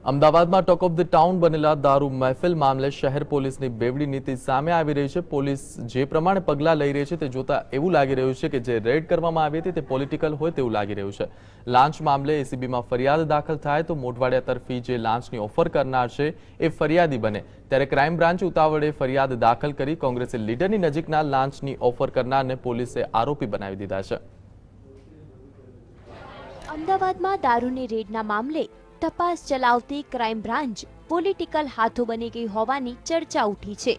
અમદાવાદમાં talk of the town બનેલા દારૂ મહેફિલ મામલે શહેર પોલીસની બેવડી નીતિ સામે આવી રહી છે। પોલીસ જે પ્રમાણે પગલાં લઈ રહી છે તે જોતા એવું લાગી રહ્યું છે કે જે રેડ કરવામાં આવી હતી તે પોલિટિકલ હોય તેવું લાગી રહ્યું છે। લાંચ મામલે એસીબીમાં ફરિયાદ દાખલ થાય તો મોઢવાડિયા તરફી જે લાંચની ઓફર કરનાર છે એ ફરિયાદી બને, ત્યારે ક્રાઇમ બ્રાન્ચ ઉતાવળે ફરિયાદ દાખલ કરી કોંગ્રેસ લીડરની નજીકના લાંચની ઓફર કરનારને પોલીસે આરોપી બનાવી દીધા છે। અમદાવાદમાં દારૂની રેડના મામલે તપાસ ચલાવતી ક્રાઇમ બ્રાન્ચ પોલિટિકલ હાથો બની ગઈ હોવાની ચર્ચા ઉઠી છે।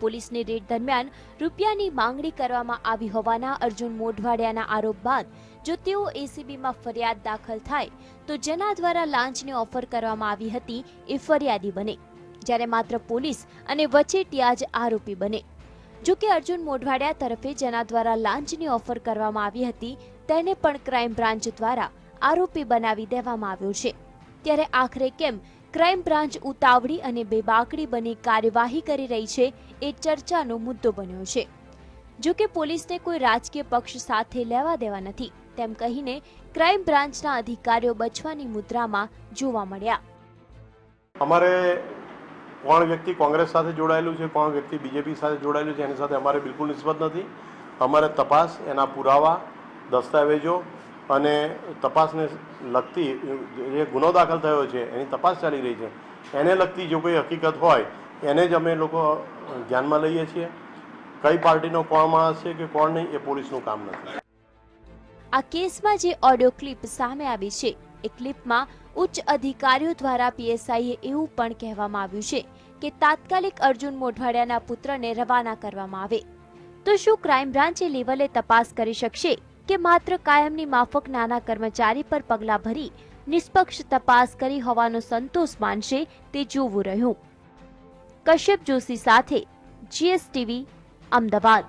પોલીસની રેડ દરમિયાન રૂપિયાની માંગણી કરવામાં આવી હોવાના અર્જુન મોઢવાડિયાના આરોપ બાદ જો તેઓ એસીબીમાં ફરિયાદ દાખલ થાય તો જેના દ્વારા લાંચની ઓફર કરવામાં આવી હતી એ ફરિયાદી બને, જ્યારે માત્ર પોલીસ અને વચેટિયા જ આરોપી બને। જો કે અર્જુન મોઢવાડિયા તરફે જેના દ્વારા લાંચની ઓફર કરવામાં આવી હતી તેને પણ ક્રાઇમ બ્રાન્ચ દ્વારા આરોપી બનાવી દેવામાં આવ્યો છે। ત્યારે આખરે કેમ ક્રાઇમ બ્રાન્ચ ઉતાવળી અને બેબાકડી બની કાર્યવાહી કરી રહી છે એ ચર્ચાનો મુદ્દો બન્યો છે। જો કે પોલીસને કોઈ રાજકીય પક્ષ સાથે લેવા દેવા નથી તેમ કહીને ક્રાઇમ બ્રાન્ચના અધિકારીઓ બચવાની મુદ્રામાં જોવા મળ્યા। અમારે કોણ વ્યક્તિ કોંગ્રેસ સાથે જોડાયેલું છે, કોણ વ્યક્તિ બીજેપી સાથે જોડાયેલું છે એની સાથે અમારે બિલકુલ નિસ્બત નથી। અમારે તપાસ, એના પુરાવા, દસ્તાવેજો અને તપાસને લગતી જે ગુનો દાખલ થયો છે એની તપાસ ચાલી રહી છે એને લગતી જો કોઈ હકીકત હોય એને જ અમે લોકો ધ્યાનમાં લઈએ છીએ। કઈ પાર્ટીનો કોણ માણસ છે કે કોણ નહીં એ પોલીસનું કામ નથી। આ કેસમાં જે ઓડિયો ક્લિપ સામે આવી છે એ ક્લિપમાં ઉચ્ચ અધિકારીઓ દ્વારા પીએસઆઈએ એવું પણ કહેવામાં આવ્યું છે કે તાત્કાલિક અર્જુન મોઢવાડિયાના પુત્રને રવાના કરવામાં આવે। તો શું ક્રાઇમ બ્રાન્ચ એ લેવલે તપાસ કરી શકશે કે માત્ર કાયમની માફક નાના કર્મચારી પર પગલાં ભરી નિષ્પક્ષ તપાસ કરી હોવાનો સંતોષ માનશે તે જોવું રહ્યું। કશ્યપ જોશી સાથે GSTV, અમદાવાદ।